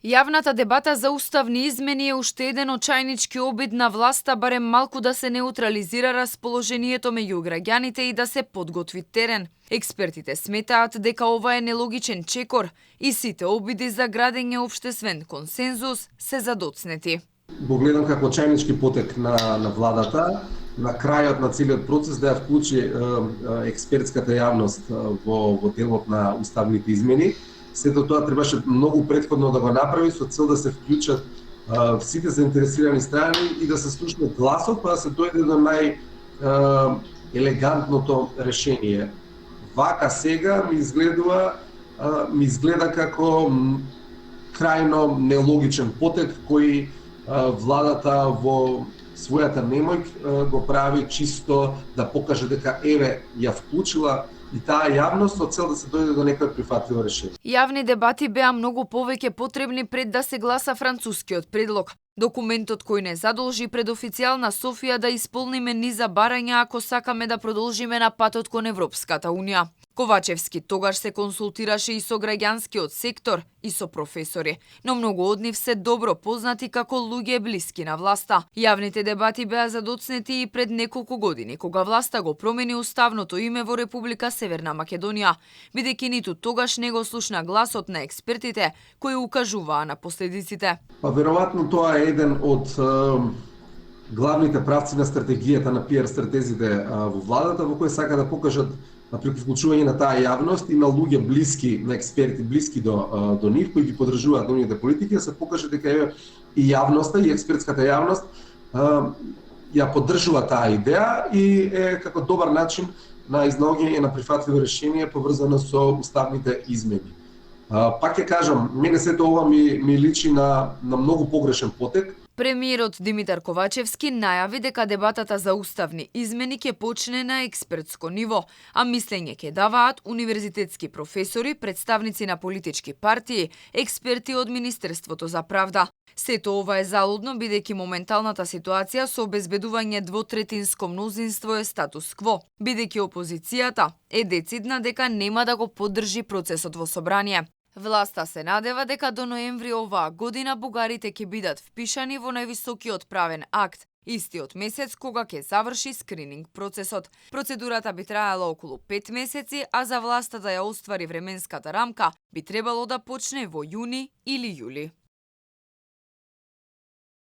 Јавната дебата за уставни измени е уште еден очајнички обид на власта барем малку да се неутрализира расположението меѓу граѓаните и да се подготви терен. Експертите сметаат дека ова е нелогичен чекор и сите обиди за градење општествен консензус се задоцнети. Го гледам како очајнички потек на владата, на крајот на целиот процес да ја вклучи експертската јавност во делот на уставните измени. Сето тоа требаше многу претходно да го направи со цел да се вклучат сите заинтересирани страни и да се слушне гласот, па да се дојде до елегантното решение. Вака сега ми изгледа како крајно нелогичен потек кој владата во својата немој го прави чисто да покаже дека еве ја вклучила и таа јавност со цел да се дојде до некој прифатливо решение. Јавни дебати беа многу повеќе потребни пред да се гласа францускиот предлог. Документот кој не задолжи пред официјална Софија да исполниме низа барања ако сакаме да продолжиме на патот кон Европската Унија. Ковачевски тогаш се консултираше и со граѓанскиот сектор и со професори, но многу од нив се добро познати како луѓе блиски на власта. Јавните дебати беа задоцнети и пред неколку години, кога власта го промени уставното име во Република Северна Македонија, бидејќи ниту тогаш не го слушна гласот на експертите кои укажуваа на последиците. Па веројатно тоа е еден од главните правци на стратегијата на PR стратезите во владата, во кој сака да покажат преку вклучување на таа јавност и на луѓе блиски, на експерти блиски до нив, кои ги поддржуваат нивните политики, да се покаже дека е и јавноста, и експертската јавност ја поддржува таа идеја и е како добар начин на изнаоѓање на прифатливо решение поврзано со уставните измени. Пак ќе кажам, мене сето ова ми личи на многу погрешен потек. Премиерот Димитар Ковачевски најави дека дебатата за уставни измени ќе почне на експертско ниво, а мислење ќе даваат универзитетски професори, представници на политички партии, експерти од Министерството за правда. Сето ова е залудно бидејќи моменталната ситуација со обезбедување двотретинско мнозинство е статус кво, бидејќи опозицијата е децидна дека нема да го поддржи процесот во собрание. Власта се надева дека до ноември оваа година бугарите ќе бидат впишани во највисокиот правен акт, истиот месец кога ќе заврши скрининг процесот. Процедурата би траела околу 5 месеци, а за власта да ја оствари временската рамка би требало да почне во јуни или јули.